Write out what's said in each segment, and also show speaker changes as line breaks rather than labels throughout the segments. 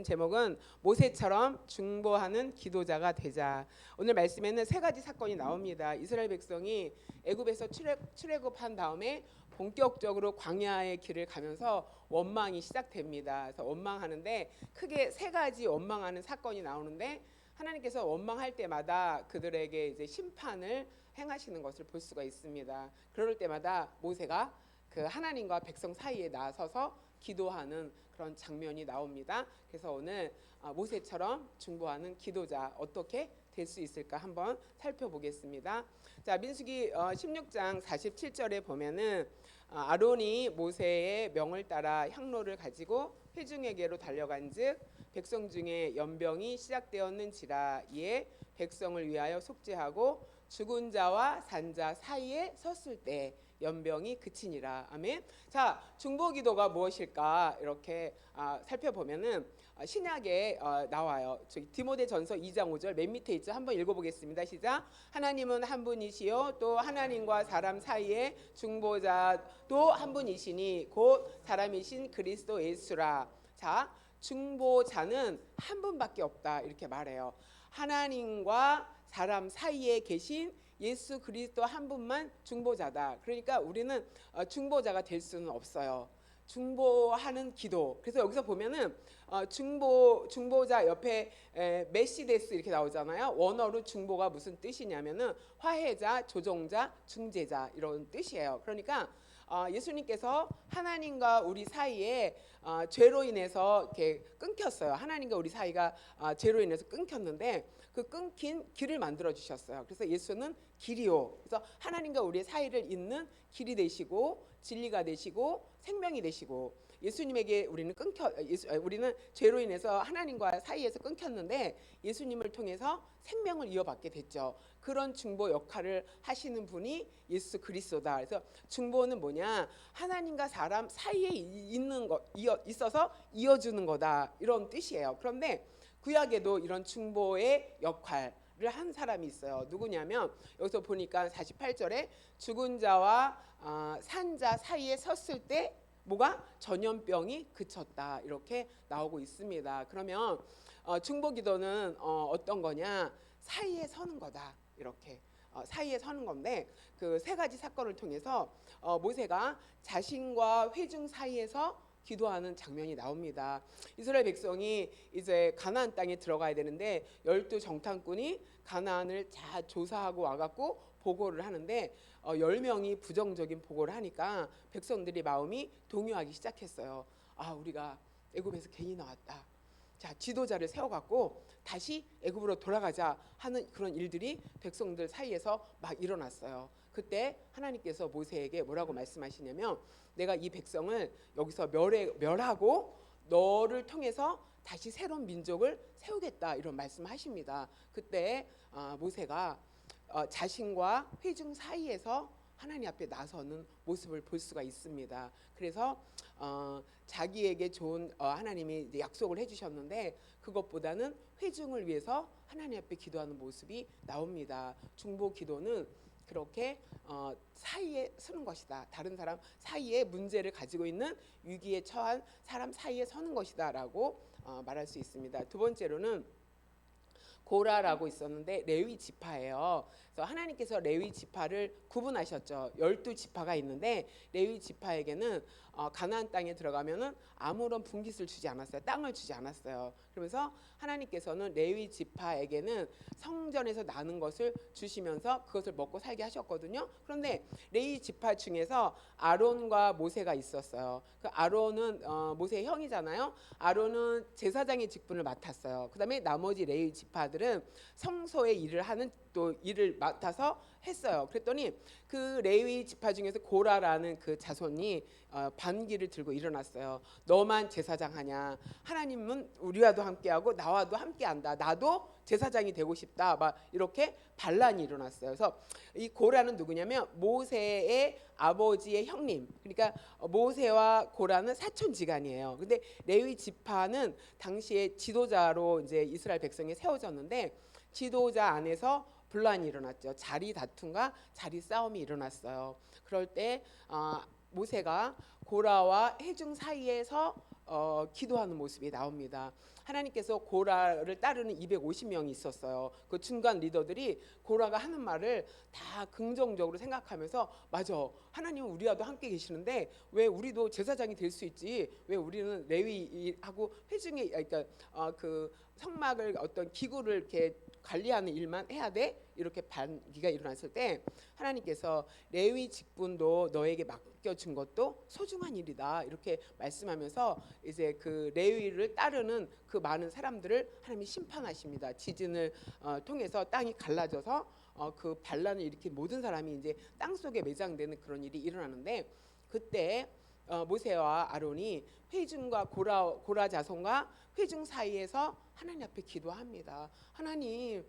제목은 모세처럼 중보하는 기도자가 되자. 오늘 말씀에는 세 가지 사건이 나옵니다. 이스라엘 백성이 애굽에서 출애굽한 다음에 본격적으로 광야의 길을 가면서 원망이 시작됩니다. 그래서 원망하는데 크게 세 가지 원망하는 사건이 나오는데 하나님께서 원망할 때마다 그들에게 이제 심판을 행하시는 것을 볼 수가 있습니다. 그럴 때마다 모세가 그 하나님과 백성 사이에 나서서 기도하는 그런 장면이 나옵니다. 그래서 오늘 모세처럼 중보하는 기도자 어떻게 될 수 있을까 한번 살펴보겠습니다. 자, 민수기 16장 47절에 보면은 아론이 모세의 명을 따라 향로를 가지고 회중에게로 달려간즉 백성 중에 연병이 시작되었는지라. 이에 백성을 위하여 속죄하고 죽은 자와 산 자 사이에 섰을 때 연병이 그치니라. 아멘. 자, 중보기도가 무엇일까 이렇게 살펴보면은 신약에 나와요. 저기 디모데전서 2장 5절 맨 밑에 있죠. 한번 읽어보겠습니다. 시작. 하나님은 한 분이시요 또 하나님과 사람 사이에 중보자도 한 분이시니 곧 사람이신 그리스도 예수라. 자, 중보자는 한 분밖에 없다 이렇게 말해요. 하나님과 사람 사이에 계신 예수 그리스도 한 분만 중보자다. 그러니까 우리는 중보자가 될 수는 없어요. 중보하는 기도. 그래서 여기서 보면은 중보자 옆에 메시데스 이렇게 나오잖아요. 원어로 중보가 무슨 뜻이냐면은 화해자, 조정자, 중재자 이런 뜻이에요. 그러니까 예수님께서 하나님과 우리 사이에 죄로 인해서 이렇게 끊겼어요. 하나님과 우리 사이가 죄로 인해서 끊겼는데 그 끊긴 길을 만들어 주셨어요. 그래서 예수는 길이요. 그래서 하나님과 우리의 사이를 잇는 길이 되시고 진리가 되시고 생명이 되시고 예수님에게 우리는 죄로 인해서 하나님과 사이에서 끊겼는데 예수님을 통해서 생명을 이어받게 됐죠. 그런 중보 역할을 하시는 분이 예수 그리스도다. 그래서 중보는 뭐냐? 하나님과 사람 사이에 있어서 이어주는 거다. 이런 뜻이에요. 그런데 구약에도 이런 중보의 역할을 한 사람이 있어요. 누구냐면 여기서 보니까 48절에 죽은 자와 산 자 사이에 섰을 때 뭐가 전염병이 그쳤다 이렇게 나오고 있습니다. 그러면 중보기도는 어떤 거냐? 사이에 서는 거다 이렇게 사이에 서는 건데 그 세 가지 사건을 통해서 모세가 자신과 회중 사이에서 기도하는 장면이 나옵니다. 이스라엘 백성이 이제 가나안 땅에 들어가야 되는데 12 정탐꾼이 가나안을 다 조사하고 와갖고 보고를 하는데 10명이 부정적인 보고를 하니까 백성들이 마음이 동요하기 시작했어요. 우리가 애굽에서 괜히 나왔다. 자, 지도자를 세워갖고 다시 애굽으로 돌아가자 하는 그런 일들이 백성들 사이에서 막 일어났어요. 그때 하나님께서 모세에게 뭐라고 말씀하시냐면 내가 이 백성을 여기서 멸하고 너를 통해서 다시 새로운 민족을 세우겠다 이런 말씀하십니다. 그때 모세가 자신과 회중 사이에서 하나님 앞에 나서는 모습을 볼 수가 있습니다. 그래서 자기에게 좋은 하나님이 약속을 해주셨는데 그것보다는 회중을 위해서 하나님 앞에 기도하는 모습이 나옵니다. 중보 기도는 그렇게 사이에 서는 것이다. 다른 사람 사이에 문제를 가지고 있는 위기에 처한 사람 사이에 서는 것이다 라고 말할 수 있습니다. 두 번째로는 고라라고 있었는데 레위 지파예요. 그래서 하나님께서 레위 지파를 구분하셨죠. 12지파가 있는데 레위 지파에게는 가나안 땅에 들어가면은 아무런 분깃을 주지 않았어요. 땅을 주지 않았어요. 그러면서 하나님께서는 레위 지파에게는 성전에서 나는 것을 주시면서 그것을 먹고 살게 하셨거든요. 그런데 레위 지파 중에서 아론과 모세가 있었어요. 그 아론은 모세의 형이잖아요. 아론은 제사장의 직분을 맡았어요. 그다음에 나머지 레위 지파들은 성소의 일을 하는 또 일을 맡아서 했어요. 그랬더니 그 레위 지파 중에서 고라라는 그 자손이 반기를 들고 일어났어요. 너만 제사장 하냐? 하나님은 우리와도 함께하고 나와도 함께한다. 나도 제사장이 되고 싶다. 막 이렇게 반란이 일어났어요. 그래서 이 고라는 누구냐면 모세의 아버지의 형님. 그러니까 모세와 고라는 사촌지간이에요. 근데 레위 지파는 당시에 지도자로 이제 이스라엘 백성이 세워졌는데 지도자 안에서 분란이 일어났죠. 자리 다툼과 자리 싸움이 일어났어요. 그럴 때 모세가 고라와 회중 사이에서 기도하는 모습이 나옵니다. 하나님께서 고라를 따르는 250명이 있었어요. 그 중간 리더들이 고라가 하는 말을 다 긍정적으로 생각하면서 맞아, 하나님은 우리와도 함께 계시는데 왜 우리도 제사장이 될 수 있지? 왜 우리는 레위하고 회중이 그러니까 그 성막을 어떤 기구를 이렇게 관리하는 일만 해야 돼? 이렇게 반기가 일어났을 때 하나님께서 레위 직분도 너에게 맡겨준 것도 소중한 일이다 이렇게 말씀하면서 이제 그 레위를 따르는 그 많은 사람들을 하나님이 심판하십니다. 지진을 통해서 땅이 갈라져서 그 반란을 일으킨 모든 사람이 이제 땅 속에 매장되는 그런 일이 일어나는데 그때 모세와 아론이 회중과 고라 자손과 회중 사이에서 하나님 앞에 기도합니다. 하나님,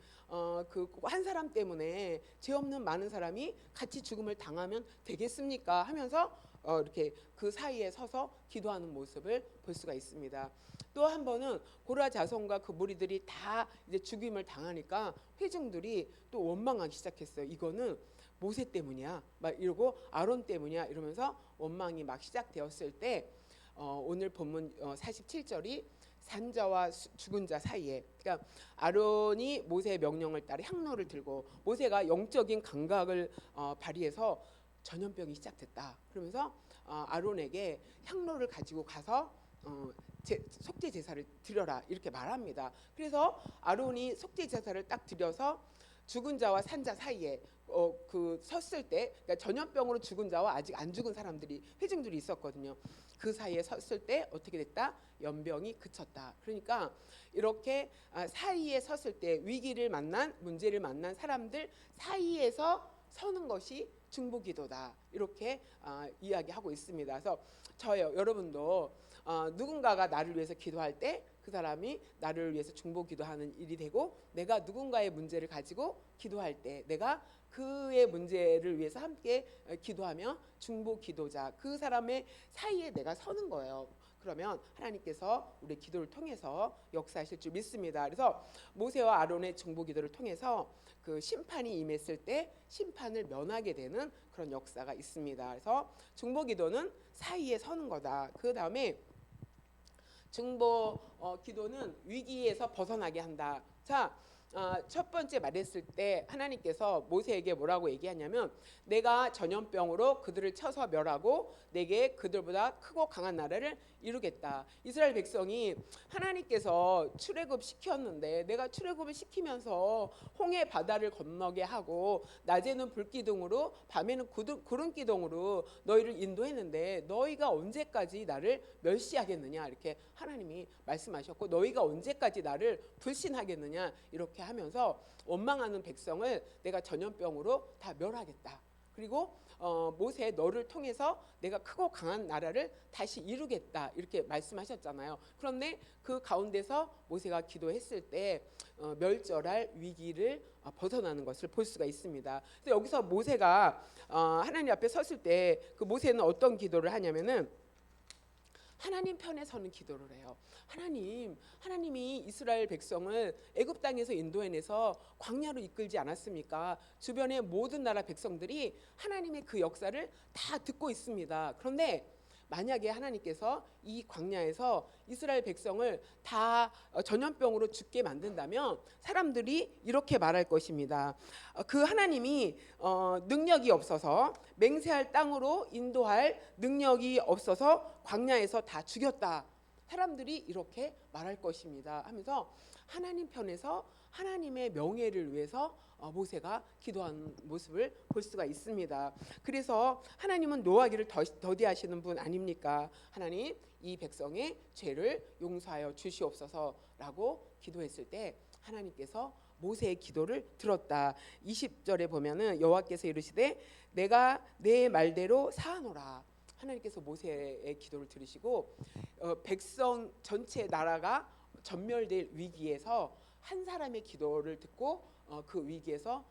그 한 사람 때문에 죄 없는 많은 사람이 같이 죽음을 당하면 되겠습니까? 하면서 이렇게 그 사이에 서서 기도하는 모습을 볼 수가 있습니다. 또 한 번은 고라 자손과 그 무리들이 다 이제 죽임을 당하니까 회중들이 또 원망하기 시작했어요. 이거는 모세 때문이야, 막 이러고 아론 때문이야 이러면서 원망이 막 시작되었을 때 오늘 본문 47절이 산자와 죽은 자 사이에, 그러니까 아론이 모세의 명령을 따라 향로를 들고 모세가 영적인 감각을 발휘해서 전염병이 시작됐다. 그러면서 아론에게 향로를 가지고 가서 속죄 제사를 드려라 이렇게 말합니다. 그래서 아론이 속죄 제사를 딱 드려서 죽은 자와 산자 사이에 그 섰을 때, 그러니까 전염병으로 죽은 자와 아직 안 죽은 사람들이 회중들이 있었거든요. 그 사이에 섰을 때 어떻게 됐다? 연병이 그쳤다. 그러니까 이렇게 사이에 섰을 때 위기를 만난 문제를 만난 사람들 사이에서 서는 것이 중보기도다. 이렇게 이야기하고 있습니다. 그래서 여러분도 누군가가 나를 위해서 기도할 때 그 사람이 나를 위해서 중보기도하는 일이 되고 내가 누군가의 문제를 가지고 기도할 때 내가 그의 문제를 위해서 함께 기도하며 중보기도자 그 사람의 사이에 내가 서는 거예요. 그러면 하나님께서 우리 기도를 통해서 역사하실 줄 믿습니다. 그래서 모세와 아론의 중보기도를 통해서 그 심판이 임했을 때 심판을 면하게 되는 그런 역사가 있습니다. 그래서 중보기도는 사이에 서는 거다. 그 다음에 중보 기도는 위기에서 벗어나게 한다. 자, 첫 번째 말했을 때 하나님께서 모세에게 뭐라고 얘기하냐면 내가 전염병으로 그들을 쳐서 멸하고 내게 그들보다 크고 강한 나라를 이루겠다. 이스라엘 백성이 하나님께서 출애굽 시켰는데 내가 출애굽을 시키면서 홍해 바다를 건너게 하고 낮에는 불기둥으로 밤에는 구름기둥으로 너희를 인도했는데 너희가 언제까지 나를 멸시하겠느냐 이렇게 하나님이 말씀하셨고 너희가 언제까지 나를 불신하겠느냐 이렇게 하면서 원망하는 백성을 내가 전염병으로 다 멸하겠다. 그리고 모세 너를 통해서 내가 크고 강한 나라를 다시 이루겠다 이렇게 말씀하셨잖아요. 그런데 그 가운데서 모세가 기도했을 때 멸절할 위기를 벗어나는 것을 볼 수가 있습니다. 그래서 여기서 모세가 하나님 앞에 섰을 때 그 모세는 어떤 기도를 하냐면은 하나님 편에 서는 기도를 해요. 하나님이 이스라엘 백성을 애굽 땅에서 인도해내서 광야로 이끌지 않았습니까? 주변의 모든 나라 백성들이 하나님의 그 역사를 다 듣고 있습니다. 그런데 만약에 하나님께서 이 광야에서 이스라엘 백성을 다 전염병으로 죽게 만든다면 사람들이 이렇게 말할 것입니다. 그 하나님이 능력이 없어서 맹세할 땅으로 인도할 능력이 없어서 광야에서 다 죽였다. 사람들이 이렇게 말할 것입니다. 하면서 하나님 편에서 하나님의 명예를 위해서 모세가 기도하는 모습을 볼 수가 있습니다. 그래서 하나님은 노하기를 더디하시는 분 아닙니까? 하나님 이 백성의 죄를 용서하여 주시옵소서라고 기도했을 때 하나님께서 모세의 기도를 들었다. 20절에 보면은 여호와께서 이르시되 내가 내 말대로 사하노라. 하나님께서 모세의 기도를 들으시고 백성 전체 나라가 전멸될 위기에서 한 사람의 기도를 듣고 그 위기에서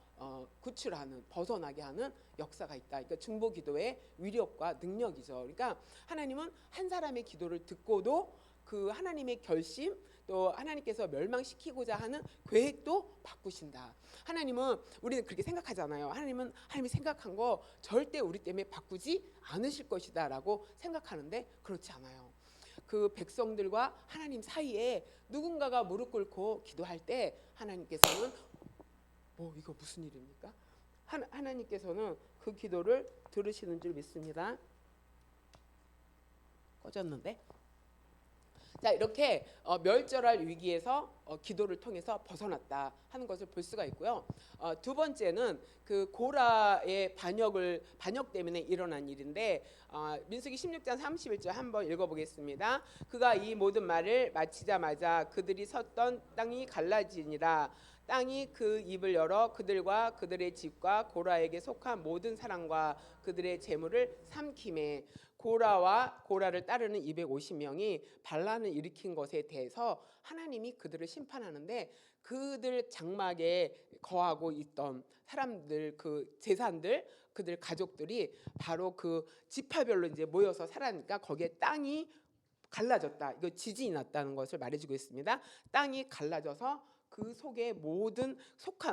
구출하는 벗어나게 하는 역사가 있다. 그러니까 중보기도의 위력과 능력이죠. 그러니까 하나님은 한 사람의 기도를 듣고도 그 하나님의 결심 또 하나님께서 멸망시키고자 하는 계획도 바꾸신다. 하나님은 우리는 그렇게 생각하잖아요. 하나님이 생각한 거 절대 우리 때문에 바꾸지 않으실 것이다라고 생각하는데 그렇지 않아요. 그 백성들과 하나님 사이에 누군가가 무릎 꿇고 기도할 때 하나님께서는 이거 무슨 일입니까? 하나님께서는 그 기도를 들으시는 줄 믿습니다. 꺼졌는데. 자, 이렇게 멸절할 위기에서 기도를 통해서 벗어났다 하는 것을 볼 수가 있고요. 두 번째는 그 고라의 반역 때문에 일어난 일인데 민수기 16장 31절 한번 읽어보겠습니다. 그가 이 모든 말을 마치자마자 그들이 섰던 땅이 갈라지니라. 땅이 그 입을 열어 그들과 그들의 집과 고라에게 속한 모든 사람과 그들의 재물을 삼키매. 고라와 고라를 따르는 250명이 반란을 일으킨 것에 대해서 하나님이 그들을 심판하는데 그들 장막에 거하고 있던 사람들, 그 재산들, 그들 가족들이 바로 그 지파별로 이제 모여서 살았으니까 거기에 땅이 갈라졌다. 이거 지진이 났다는 것을 말해주고 있습니다. 땅이 갈라져서 그 속에 모든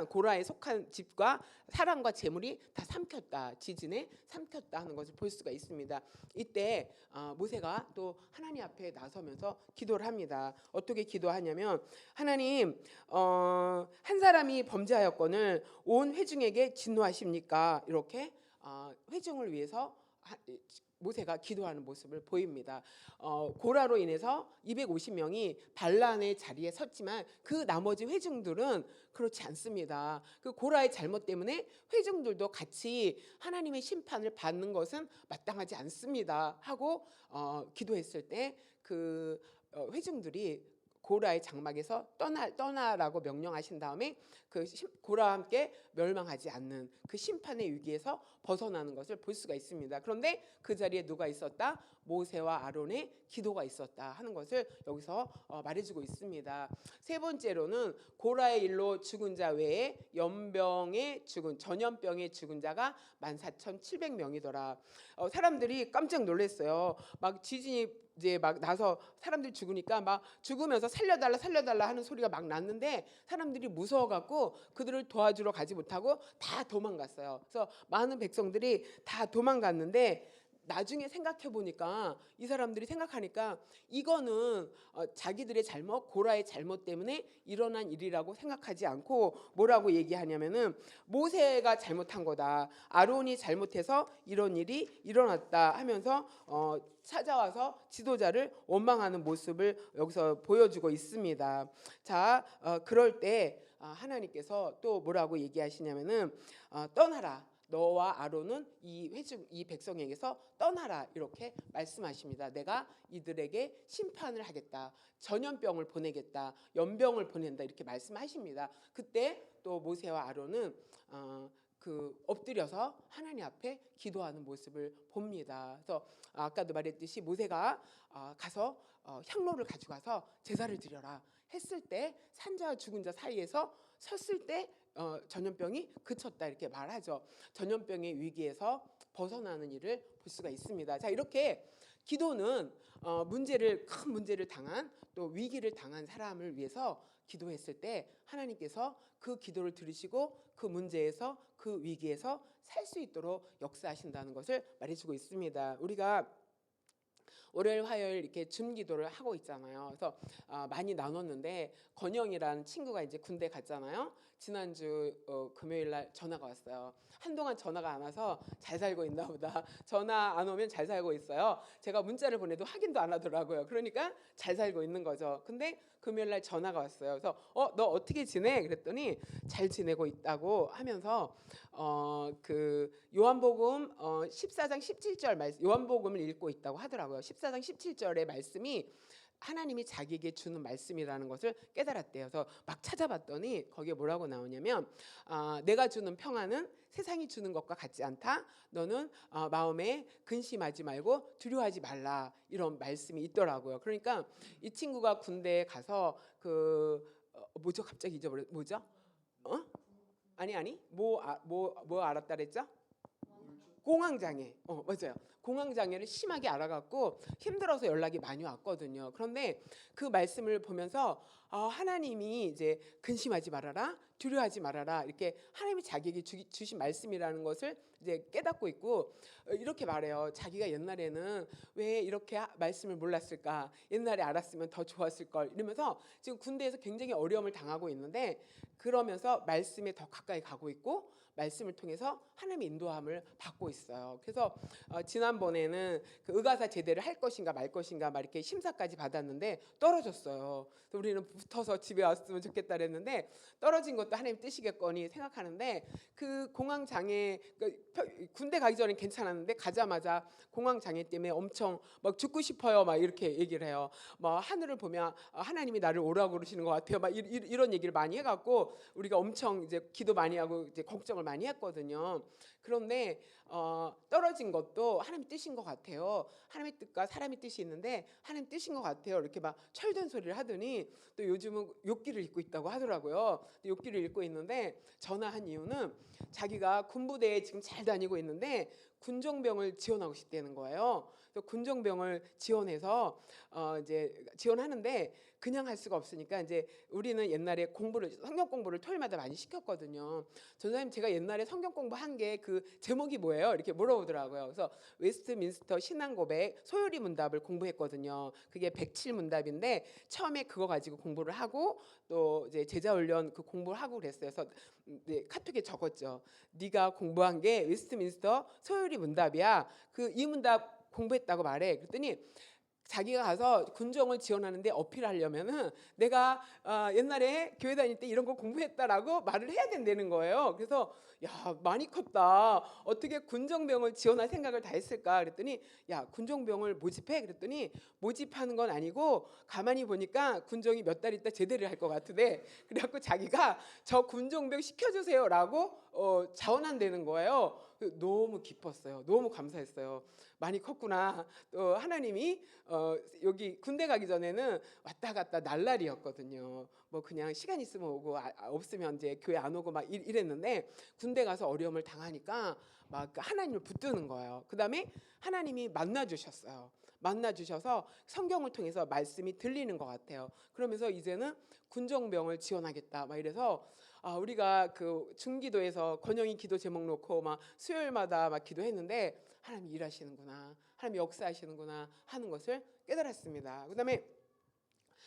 고라에 속한 집과 사람과 재물이 다 삼켰다. 지진에 삼켰다 하는 것을 볼 수가 있습니다. 이때 모세가 또 하나님 앞에 나서면서 기도를 합니다. 어떻게 기도하냐면 하나님 한 사람이 범죄하였거늘 온 회중에게 진노하십니까? 이렇게 회중을 위해서 모세가 기도하는 모습을 보입니다. 고라로 인해서 250명이 반란의 자리에 섰지만 그 나머지 회중들은 그렇지 않습니다. 그 고라의 잘못 때문에 회중들도 같이 하나님의 심판을 받는 것은 마땅하지 않습니다 하고 기도했을 때 그 회중들이 고라의 장막에서 떠나라고 명령하신 다음에 그 고라와 함께 멸망하지 않는 그 심판의 위기에서 벗어나는 것을 볼 수가 있습니다. 그런데 그 자리에 누가 있었다? 모세와 아론의 기도가 있었다 하는 것을 여기서 말해주고 있습니다. 세 번째로는 고라의 일로 죽은 자 외에 전염병에 죽은 자가 14,700명이더라. 사람들이 깜짝 놀랐어요. 막 지진이 이제 막 나서 사람들이 죽으니까 막 죽으면서 살려달라 하는 소리가 막 났는데 사람들이 무서워갖고 그들을 도와주러 가지 못하고 다 도망갔어요. 그래서 많은 백성들이 다 도망갔는데 나중에 생각해 보니까 이 사람들이 생각하니까 이거는 자기들의 잘못, 고라의 잘못 때문에 일어난 일이라고 생각하지 않고 뭐라고 얘기하냐면은 모세가 잘못한 거다. 아론이 잘못해서 이런 일이 일어났다 하면서 찾아와서 지도자를 원망하는 모습을 여기서 보여주고 있습니다. 자, 그럴 때 하나님께서 또 뭐라고 얘기하시냐면은 떠나라. 너와 아론은 이 백성에게서 떠나라 이렇게 말씀하십니다. 내가 이들에게 심판을 하겠다. 전염병을 보내겠다. 연병을 보낸다 이렇게 말씀하십니다. 그때 또 모세와 아론은 엎드려서 하나님 앞에 기도하는 모습을 봅니다. 그래서 아까도 말했듯이 모세가 가서 향로를 가져가서 제사를 드려라 했을 때 산자와 죽은 자 사이에서 섰을 때 전염병이 그쳤다 이렇게 말하죠. 전염병의 위기에서 벗어나는 일을 볼 수가 있습니다. 자, 이렇게 기도는 큰 문제를 당한 또 위기를 당한 사람을 위해서 기도했을 때 하나님께서 그 기도를 들으시고 그 문제에서 그 위기에서 살 수 있도록 역사하신다는 것을 말해주고 있습니다. 우리가 월요일 화요일 이렇게 줌기도를 하고 있잖아요. 그래서 많이 나눴는데 건영이라는 친구가 이제 군대 갔잖아요. 지난주 금요일 날 전화가 왔어요. 한동안 전화가 안 와서 잘 살고 있나 보다. 전화 안 오면 잘 살고 있어요. 제가 문자를 보내도 확인도 안 하더라고요. 그러니까 잘 살고 있는 거죠. 근데 금요일 날 전화가 왔어요. 그래서 너 어떻게 지내? 그랬더니 잘 지내고 있다고 하면서 그 요한복음 14장 17절 말씀, 요한복음을 읽고 있다고 하더라고요. 14장 17절의 말씀이 하나님이 자기에게 주는 말씀이라는 것을 깨달았대요. 그래서 막 찾아봤더니 거기에 뭐라고 나오냐면 내가 주는 평안은 세상이 주는 것과 같지 않다. 너는 마음에 근심하지 말고 두려워하지 말라. 이런 말씀이 있더라고요. 그러니까 이 친구가 군대에 가서 뭐죠? 갑자기 잊어버렸. 뭐죠? 아니 뭐 알았다 그랬죠? 공황장애. 맞아요. 공황 장애를 심하게 알아갖고 힘들어서 연락이 많이 왔거든요. 그런데 그 말씀을 보면서 하나님이 이제 근심하지 말아라, 두려워하지 말아라, 이렇게 하나님이 자기에게 주신 말씀이라는 것을 이제 깨닫고 있고, 이렇게 말해요. 자기가 옛날에는 왜 이렇게 말씀을 몰랐을까? 옛날에 알았으면 더 좋았을 걸. 이러면서 지금 군대에서 굉장히 어려움을 당하고 있는데, 그러면서 말씀에 더 가까이 가고 있고 말씀을 통해서 하나님의 인도함을 받고 있어요. 그래서 지난번에는 그 의가사 제대를 할 것인가 말 것인가 막 이렇게 심사까지 받았는데 떨어졌어요. 그래서 우리는 붙어서 집에 왔으면 좋겠다 그랬는데, 떨어진 것도 하나님 뜻이겠거니 생각하는데, 그 공황 장애, 군대 가기 전엔 괜찮았는데 가자마자 공황 장애 때문에 엄청 막 죽고 싶어요 막 이렇게 얘기를 해요. 뭐 하늘을 보면 하나님이 나를 오라고 그러시는 것 같아요 막 이런 얘기를 많이 해갖고 우리가 엄청 이제 기도 많이 하고 이제 걱정을 많이 했거든요. 그런데 떨어진 것도 하나님의 뜻인 것 같아요. 하나님의 뜻과 사람의 뜻이 있는데 하나님 뜻인 것 같아요. 이렇게 막 철든 소리를 하더니, 또 요즘은 욕기를 읽고 있다고 하더라고요. 욕기를 읽고 있는데 전화한 이유는 자기가 군부대에 지금 잘 다니고 있는데 군종병을 지원하고 싶다는 거예요. 그래서 군종병을 지원해서 이제 지원하는데 그냥 할 수가 없으니까, 이제 우리는 옛날에 성경 공부를 토요일마다 많이 시켰거든요. 전사님, 제가 옛날에 성경 공부한 게 그 제목이 뭐예요? 이렇게 물어보더라고요. 그래서 웨스트민스터 신앙고백 소요리 문답을 공부했거든요. 그게 107문답인데 처음에 그거 가지고 공부를 하고 또 이제 제자훈련 그 공부를 하고 그랬어요. 그래서 카톡에 적었죠. 네가 공부한 게 웨스트민스터 소요리 문답이야. 그 이 문답 공부했다고 말해. 그랬더니 자기가 가서 군종을 지원하는데 어필하려면은 내가 옛날에 교회 다닐 때 이런 거 공부했다라고 말을 해야 된다는 거예요. 그래서 야, 많이 컸다. 어떻게 군종병을 지원할 생각을 다 했을까? 그랬더니 야, 군종병을 모집해? 그랬더니 모집하는 건 아니고 가만히 보니까 군종이 몇 달 있다 제대를 할 것 같은데, 그래갖고 자기가 저 군종병 시켜주세요라고 자원한다는 거예요. 너무 기뻤어요. 너무 감사했어요. 많이 컸구나. 또 하나님이 여기 군대 가기 전에는 왔다 갔다 날라리였거든요. 뭐 그냥 시간 있으면 오고 없으면 이제 교회 안 오고 막 이랬는데, 군대 가서 어려움을 당하니까 막 하나님을 붙드는 거예요. 그다음에 하나님이 만나 주셨어요. 만나 주셔서 성경을 통해서 말씀이 들리는 것 같아요. 그러면서 이제는 군종병을 지원하겠다 막 이래서, 우리가 그 중기도에서 권영이 기도 제목 놓고 막 수요일마다 막 기도했는데 하나님이 일하시는구나, 하나님이 역사하시는구나 하는 것을 깨달았습니다. 그다음에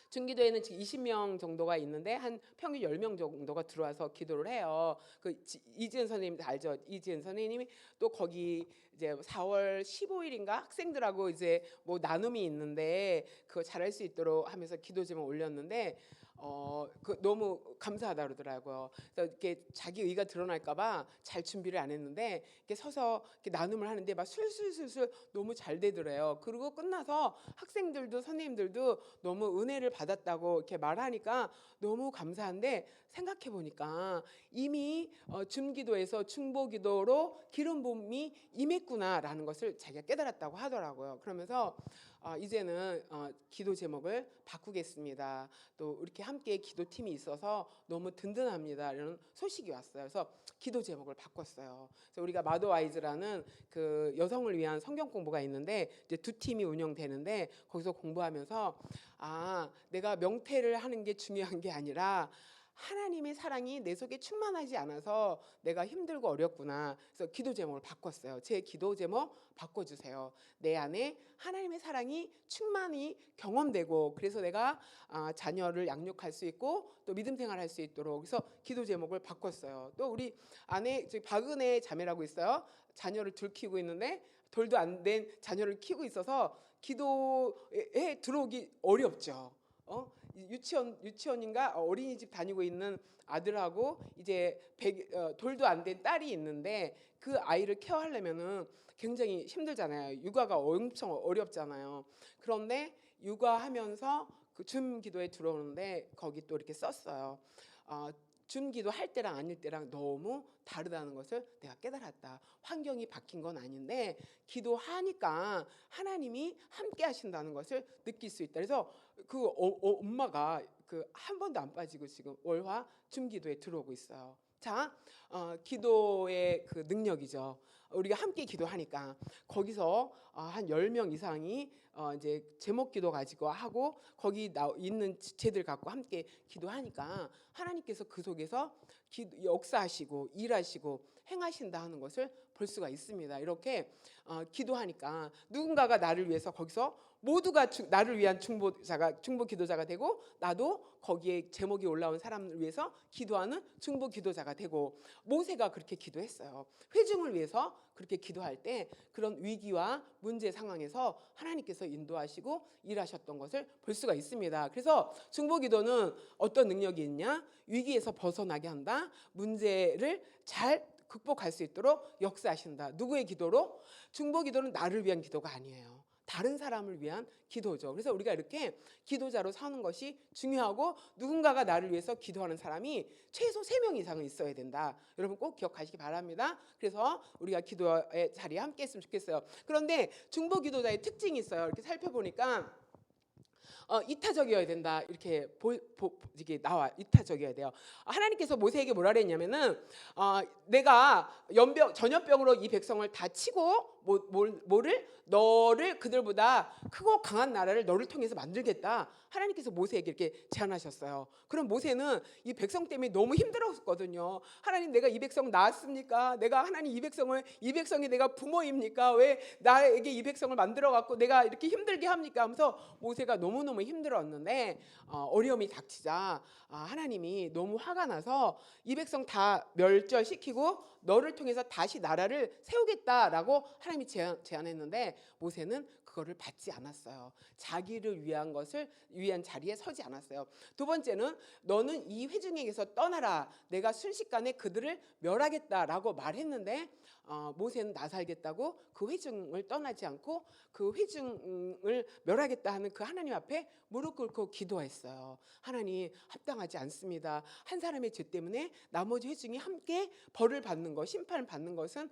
중기도에는 지금 20명 정도가 있는데 한 평균 10명 정도가 들어와서 기도를 해요. 그 이지은 선생님 알죠? 이지은 선생님이 또 거기 이제 4월 15일인가 학생들하고 이제 뭐 나눔이 있는데 그거 잘할 수 있도록 하면서 기도 제목 올렸는데 그 너무 감사하다 그러더라고요. 그래서 이렇게 자기 의가 드러날까봐 잘 준비를 안 했는데 이렇게 서서 이렇게 나눔을 하는데 막 술술술술 너무 잘 되더래요. 그리고 끝나서 학생들도 선생님들도 너무 은혜를 받았다고 이렇게 말하니까 너무 감사한데, 생각해 보니까 이미 중기도에서 중보기도로 기름 부음이 임했구나라는 것을 자기가 깨달았다고 하더라고요. 그러면서 이제는 기도 제목을 바꾸겠습니다. 또 이렇게 함께 기도팀이 있어서 너무 든든합니다. 이런 소식이 왔어요. 그래서 기도 제목을 바꿨어요. 그래서 우리가 마더와이즈라는 그 여성을 위한 성경 공부가 있는데 이제 두 팀이 운영되는데, 거기서 공부하면서 내가 명태를 하는 게 중요한 게 아니라 하나님의 사랑이 내 속에 충만하지 않아서 내가 힘들고 어렵구나. 그래서 기도 제목을 바꿨어요. 제 기도 제목 바꿔주세요. 내 안에 하나님의 사랑이 충만히 경험되고, 그래서 내가 자녀를 양육할 수 있고 또 믿음 생활할 수 있도록, 그래서 기도 제목을 바꿨어요. 또 우리 안에 박은혜 자매라고 있어요. 자녀를 둘 키우고 있는데 돌도 안 된 자녀를 키우고 있어서 기도에 들어오기 어렵죠. 유치원인가 어린이집 다니고 있는 아들하고 이제 돌도 안 된 딸이 있는데 그 아이를 케어하려면은 굉장히 힘들잖아요. 육아가 엄청 어렵잖아요. 그런데 육아하면서 그 줌 기도에 들어오는데 거기 또 이렇게 썼어요. 줌 기도 할 때랑 아닐 때랑 너무 다르다는 것을 내가 깨달았다. 환경이 바뀐 건 아닌데 기도하니까 하나님이 함께 하신다는 것을 느낄 수 있다. 그래서 그 엄마가 그 한 번도 안 빠지고 지금 월화 줌 기도에 들어오고 있어요. 자, 기도의 그 능력이죠. 우리가 함께 기도하니까 거기서 한 10명 이상이 이제 제목 기도 가지고 하고 거기 있는 지체들 갖고 함께 기도하니까 하나님께서 그 속에서 역사하시고 일하시고 행하신다 하는 것을 볼 수가 있습니다. 이렇게 기도하니까 누군가가 나를 위해서 거기서 모두가 나를 위한 중보 기도자가 되고 나도 거기에 제목이 올라온 사람을 위해서 기도하는 중보 기도자가 되고 모세가 그렇게 기도했어요. 회중을 위해서 그렇게 기도할 때 그런 위기와 문제 상황에서 하나님께서 인도하시고 일하셨던 것을 볼 수가 있습니다. 그래서 중보 기도는 어떤 능력이 있냐? 위기에서 벗어나게 한다. 문제를 잘 극복할 수 있도록 역사하신다. 누구의 기도로? 중보 기도는 나를 위한 기도가 아니에요. 다른 사람을 위한 기도죠. 그래서 우리가 이렇게 기도자로 사는 것이 중요하고 누군가가 나를 위해서 기도하는 사람이 최소 3명 이상은 있어야 된다. 여러분 꼭 기억하시기 바랍니다. 그래서 우리가 기도의 자리에 함께 했으면 좋겠어요. 그런데 중보 기도자의 특징이 있어요. 이렇게 살펴보니까 이타적이어야 된다. 이렇게 이게 나와 이타적이어야 돼요. 하나님께서 모세에게 뭐라 그랬냐면은 내가 전염병으로 이 백성을 다 치고 너를 그들보다 크고 강한 나라를 너를 통해서 만들겠다. 하나님께서 모세에게 이렇게 제안하셨어요. 그럼 모세는 이 백성 때문에 너무 힘들었거든요. 하나님 내가 이 백성 낳았습니까? 내가 하나님 이 백성이 내가 부모입니까? 왜 나에게 이 백성을 만들어 갖고 내가 이렇게 힘들게 합니까? 하면서 모세가 너무너무 힘들었는데 어려움이 닥치자 하나님이 너무 화가 나서 이 백성 다 멸절시키고 너를 통해서 다시 나라를 세우겠다라고 하나님이 제안했는데 모세는 그거를 받지 않았어요. 자기를 위한 자리에 서지 않았어요. 두 번째는 너는 이 회중에게서 떠나라. 내가 순식간에 그들을 멸하겠다라고 말했는데 모세는 나 살겠다고 그 회중을 떠나지 않고 그 회중을 멸하겠다 하는 그 하나님 앞에 무릎 꿇고 기도했어요. 하나님 합당하지 않습니다. 한 사람의 죄 때문에 나머지 회중이 함께 벌을 받는 것, 심판을 받는 것은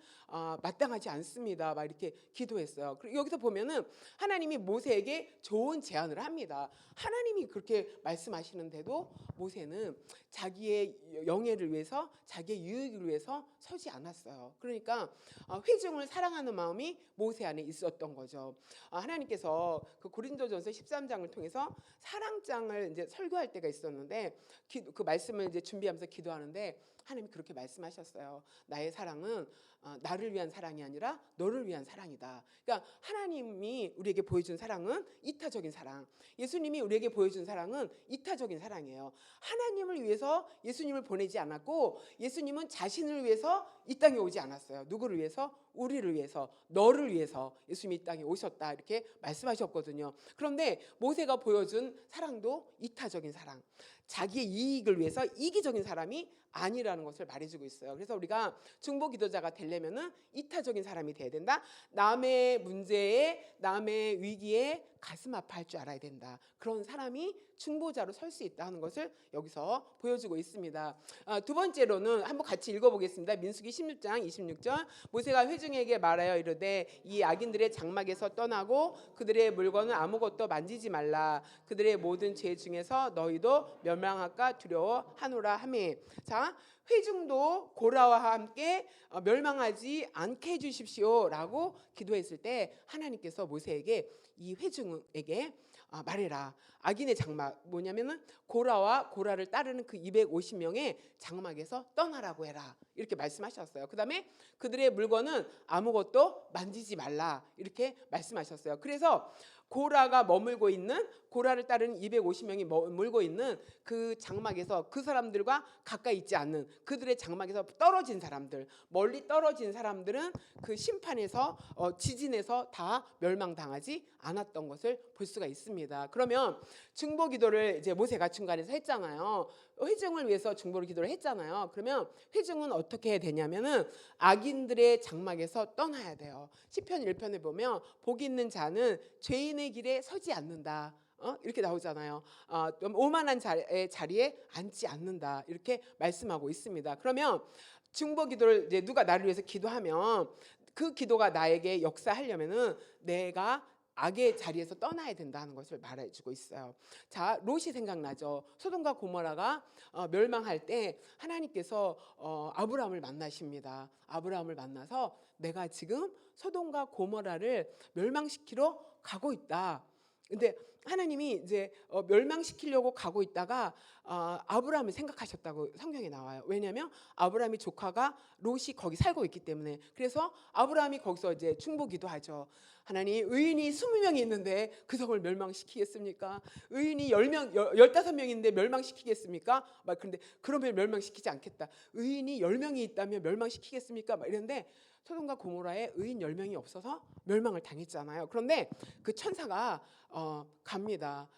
마땅하지 않습니다. 막 이렇게 기도했어요. 그리고 여기서 보면은 하나님이 모세에게 좋은 제안을 합니다. 하나님이 그렇게 말씀하시는데도 모세는 자기의 영예를 위해서 자기의 유익을 위해서 서지 않았어요. 그러니까 회중을 사랑하는 마음이 모세 안에 있었던 거죠. 하나님께서 그 고린도전서 13장을 통해서 사랑장을 이제 설교할 때가 있었는데 그 말씀을 이제 준비하면서 기도하는데 하나님이 그렇게 말씀하셨어요. 나의 사랑은 나를 위한 사랑이 아니라 너를 위한 사랑이다. 그러니까 하나님이 우리에게 보여준 사랑은 이타적인 사랑. 예수님이 우리에게 보여준 사랑은 이타적인 사랑이에요. 하나님을 위해서 예수님을 보내지 않았고 예수님은 자신을 위해서 이 땅에 오지 않았어요. 누구를 위해서? 우리를 위해서, 너를 위해서 예수님이 이 땅에 오셨다 이렇게 말씀하셨거든요. 그런데 모세가 보여준 사랑도 이타적인 사랑, 자기의 이익을 위해서 이기적인 사람이 아니라는 것을 말해주고 있어요. 그래서 우리가 중보 기도자가 되려면은 이타적인 사람이 돼야 된다. 남의 문제에, 남의 위기에 가슴 아파할 줄 알아야 된다. 그런 사람이 중보자로 설 수 있다 하는 것을 여기서 보여주고 있습니다. 두 번째로는 한번 같이 읽어보겠습니다. 민수기 16장 26절 모세가 회중에게 말하여 이르되 이 악인들의 장막에서 떠나고 그들의 물건은 아무것도 만지지 말라. 그들의 모든 죄 중에서 너희도 멸망할까 두려워하노라 하며 자 회중도 고라와 함께 멸망하지 않게 해주십시오라고 기도했을 때 하나님께서 모세에게 이 회중에게 말해라. 악인의 장막 뭐냐면은 고라를 따르는 그 250명의 장막에서 떠나라고 해라. 이렇게 말씀하셨어요. 그다음에 그들의 물건은 아무것도 만지지 말라. 이렇게 말씀하셨어요. 그래서 고라를 따르는 250명이 머물고 있는 그 장막에서 그 사람들과 가까이 있지 않는 그들의 장막에서 떨어진 사람들, 멀리 떨어진 사람들은 그 심판에서 지진에서 다 멸망당하지 않았던 것을 볼 수가 있습니다. 그러면 중보 기도를 이제 모세가 중간에서 했잖아요. 회중을 위해서 중보를 기도를 했잖아요. 그러면 회중은 어떻게 해야 되냐면은 악인들의 장막에서 떠나야 돼요. 시편 1편에 보면 복 있는 자는 죄인의 길에 서지 않는다. 이렇게 나오잖아요. 오만한 자리에 앉지 않는다. 이렇게 말씀하고 있습니다. 그러면 중보 기도를 이제 누가 나를 위해서 기도하면 그 기도가 나에게 역사하려면은 내가 악의 자리에서 떠나야 된다는 것을 말해주고 있어요. 자, 롯이 생각나죠. 소돔과 고모라가 멸망할 때 하나님께서 아브라함을 만나십니다. 아브라함을 만나서 내가 지금 소돔과 고모라를 멸망시키러 가고 있다. 근데 하나님이 이제 멸망시키려고 가고 있다가 아브라함을 생각하셨다고 성경에 나와요. 왜냐하면 아브라함이 조카가 롯이 거기 살고 있기 때문에. 그래서 아브라함이 거기서 이제 충고기도 하죠. 하나님, 의인이 20명이 있는데 그 성을 멸망시키겠습니까? 의인이 10명, 15명인데 멸망시키겠습니까? 막 그런데 그러면 멸망시키지 않겠다. 의인이 10명이 있다면 멸망시키겠습니까? 막 이랬는데 소돔과 고모라에 의인 10명이 없어서 멸망을 당했잖아요. 그런데 그 천사가 갑니다.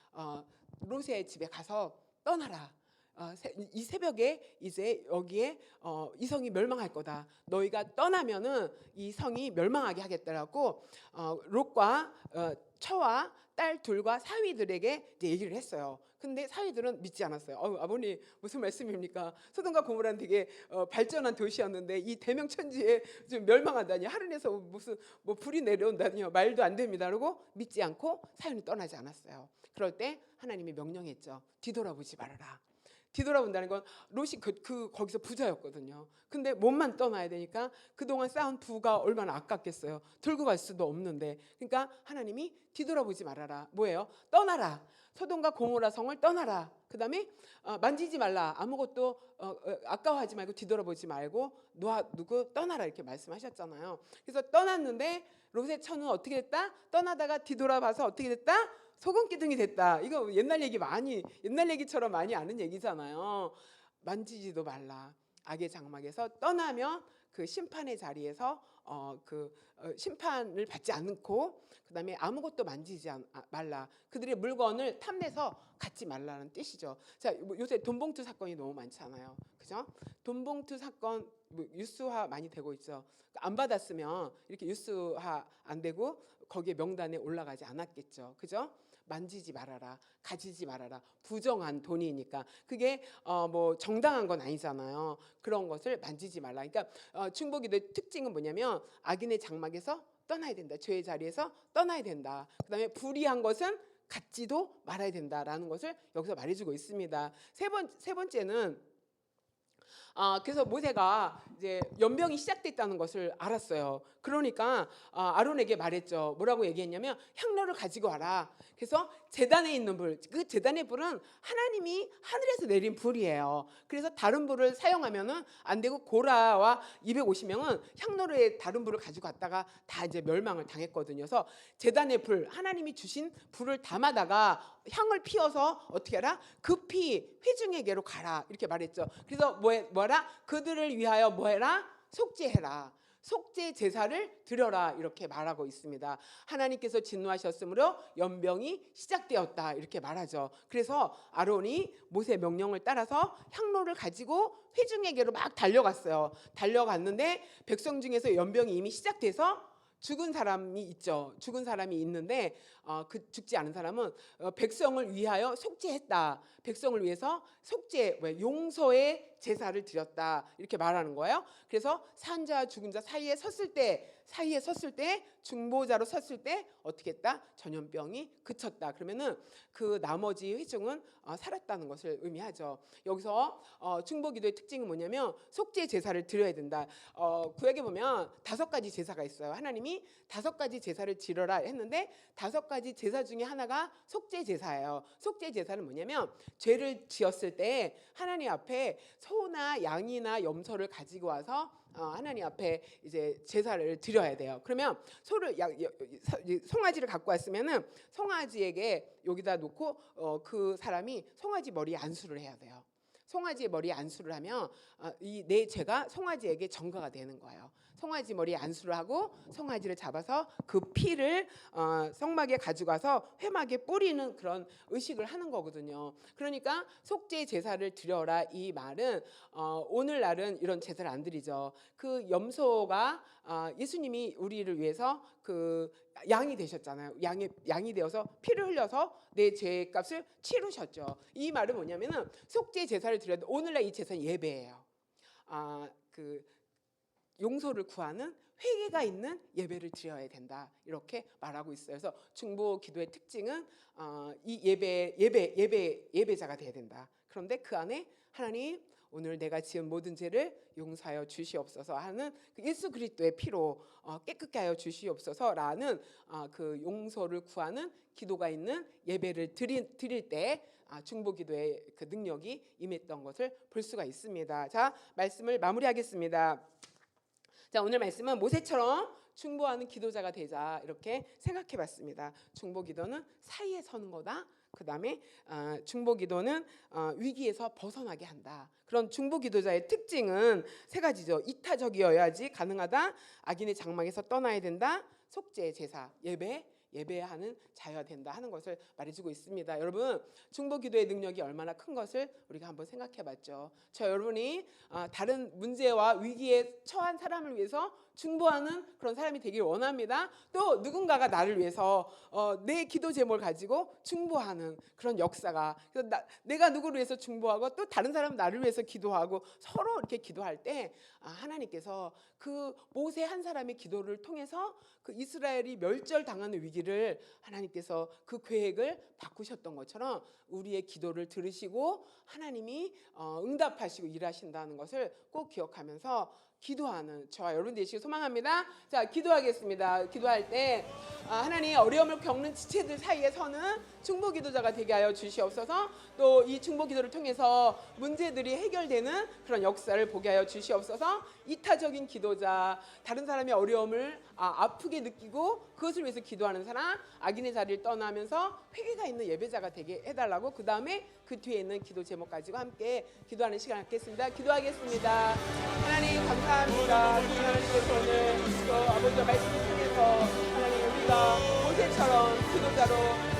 롯의 집에 가서 떠나라. 이 새벽에 이제 여기에 이 성이 멸망할 거다. 너희가 떠나면은 이 성이 멸망하게 하겠다라고 롯과 처와 딸 둘과 사위들에게 이제 얘기를 했어요. 근데 사위들은 믿지 않았어요. 아버님 무슨 말씀입니까? 소돔과 고모라는 되게 발전한 도시였는데 이 대명천지에 좀 멸망한다니, 하늘에서 무슨 뭐 불이 내려온다니요, 말도 안 됩니다. 그러고 믿지 않고 사위는 떠나지 않았어요. 그럴 때 하나님이 명령했죠. 뒤돌아보지 말아라. 뒤돌아본다는 건 롯이 거기서 부자였거든요. 근데 몸만 떠나야 되니까 그동안 쌓은 부가 얼마나 아깝겠어요. 들고 갈 수도 없는데. 그러니까 하나님이 뒤돌아보지 말아라. 뭐예요? 떠나라. 소돔과 고모라 성을 떠나라. 그 다음에 만지지 말라. 아무것도 아까워하지 말고 뒤돌아보지 말고 누구 떠나라 이렇게 말씀하셨잖아요. 그래서 떠났는데 롯의 처는 어떻게 됐다? 떠나다가 뒤돌아봐서 어떻게 됐다? 소금기둥이 됐다. 이거 옛날 얘기처럼 많이 아는 얘기잖아요. 만지지도 말라. 악의 장막에서 떠나면 그 심판의 자리에서 심판을 받지 않고, 그다음에 아무것도 만지지 말라. 그들의 물건을 탐내서 갖지 말라는 뜻이죠. 자, 요새 돈봉투 사건이 너무 많잖아요. 그죠? 돈봉투 사건 뉴스화 많이 되고 있죠. 안 받았으면 이렇게 뉴스화 안 되고 거기에 명단에 올라가지 않았겠죠. 그죠? 만지지 말아라, 가지지 말아라. 부정한 돈이니까 그게 뭐 정당한 건 아니잖아요. 그런 것을 만지지 말라. 그러니까 중보기도의 특징은 뭐냐면 악인의 장막에서 떠나야 된다. 죄의 자리에서 떠나야 된다. 그다음에 불의한 것은 갖지도 말아야 된다라는 것을 여기서 말해주고 있습니다. 세 번째는 그래서 모세가 이제 연병이 시작됐다는 것을 알았어요. 그러니까 아론에게 말했죠. 뭐라고 얘기했냐면 향로를 가지고 와라. 그래서 제단에 있는 불, 그 제단의 불은 하나님이 하늘에서 내린 불이에요. 그래서 다른 불을 사용하면은 안 되고 고라와 250명은 향로에 다른 불을 가지고 갔다가 다 이제 멸망을 당했거든요. 그래서 제단의 불, 하나님이 주신 불을 담아다가 향을 피워서 어떻게 하라? 급히 회중에게로 가라 이렇게 말했죠. 그래서 뭐라? 그들을 위하여 뭐해라? 속죄해라. 속죄 제사를 드려라 이렇게 말하고 있습니다. 하나님께서 진노하셨으므로 연병이 시작되었다 이렇게 말하죠. 그래서 아론이 모세 명령을 따라서 향로를 가지고 회중에게로 막 달려갔어요. 달려갔는데 백성 중에서 연병이 이미 시작돼서 죽은 사람이 있죠. 죽은 사람이 있는데 그 죽지 않은 사람은 백성을 위하여 속죄했다. 백성을 위해서 속죄, 용서의 제사를 드렸다 이렇게 말하는 거예요. 그래서 산 자와 죽은 자 사이에 섰을 때 중보자로 섰을 때 어떻게 했다? 전염병이 그쳤다. 그러면은 그 나머지 회중은 살았다는 것을 의미하죠. 여기서 중보기도의 특징은 뭐냐면 속죄 제사를 드려야 된다. 구약에 보면 5가지 제사가 있어요. 하나님이 5가지 제사를 지러라 했는데 5가지 제사 중에 하나가 속죄 제사예요. 속죄 제사는 뭐냐면 죄를 지었을 때 하나님 앞에 소나 양이나 염소를 가지고 와서 하나님 앞에 이제 제사를 드려야 돼요. 그러면 송아지를 갖고 왔으면은 송아지에게 여기다 놓고 그 사람이 송아지 머리에 안수를 해야 돼요. 송아지의 머리에 안수를 하면 이 내 죄가 송아지에게 전가가 되는 거예요. 송아지 머리에 안수를 하고 송아지를 잡아서 그 피를 성막에 가져가서 회막에 뿌리는 그런 의식을 하는 거거든요. 그러니까 속죄 제사를 드려라 이 말은 오늘날은 이런 제사를 안 드리죠. 그 염소가 예수님이 우리를 위해서 그 양이 되셨잖아요. 양이 되어서 피를 흘려서 내 죄값을 치르셨죠. 이 말은 뭐냐면은 속죄 제사를 드려도 오늘날 이 제사는 예배예요. 그 용서를 구하는 회개가 있는 예배를 드려야 된다 이렇게 말하고 있어요. 그래서 중보 기도의 특징은 이 예배자가 돼야 된다. 그런데 그 안에 하나님 오늘 내가 지은 모든 죄를 용서하여 주시옵소서 하는 그 예수 그리스도의 피로 깨끗게 하여 주시옵소서라는 그 용서를 구하는 기도가 있는 예배를 드릴 때 중보 기도의 그 능력이 임했던 것을 볼 수가 있습니다. 자, 말씀을 마무리하겠습니다. 자, 오늘 말씀은 모세처럼 중보하는 기도자가 되자 이렇게 생각해 봤습니다. 중보 기도는 사이에 서는 거다. 그 다음에 중보 기도는 위기에서 벗어나게 한다. 그런 중보 기도자의 특징은 세 가지죠. 이타적이어야지 가능하다. 악인의 장막에서 떠나야 된다. 속죄 제사 예배하는 자여야 된다 하는 것을 말해주고 있습니다. 여러분 중보 기도의 능력이 얼마나 큰 것을 우리가 한번 생각해봤죠. 저 여러분이 다른 문제와 위기에 처한 사람을 위해서 중보하는 그런 사람이 되길 원합니다. 또 누군가가 나를 위해서 내 기도 제목을 가지고 중보하는 그런 역사가 그래서 내가 누구를 위해서 중보하고 또 다른 사람은 나를 위해서 기도하고 서로 이렇게 기도할 때 하나님께서 그 모세 한 사람의 기도를 통해서 그 이스라엘이 멸절당하는 위기를 하나님께서 그 계획을 바꾸셨던 것처럼 우리의 기도를 들으시고 하나님이 응답하시고 일하신다는 것을 꼭 기억하면서 기도하는 저와 여러분 되시길 소망합니다. 자, 기도하겠습니다. 기도할 때 하나님 어려움을 겪는 지체들 사이에 서는 중보 기도자가 되게 하여 주시옵소서. 또 이 중보 기도를 통해서 문제들이 해결되는 그런 역사를 보게 하여 주시옵소서. 이타적인 기도자, 다른 사람의 어려움을 아프게 느끼고 그것을 위해서 기도하는 사람, 악인의 자리를 떠나면서 회개가 있는 예배자가 되게 해달라고 그 다음에 그 뒤에 있는 기도 제목 가지고 함께 기도하는 시간을 갖겠습니다. 기도하겠습니다. 하나님 감사합니다. 하나님께서 오늘 또 아버지의 말씀을 통해서 하나님 우리가 모세처럼 기도자로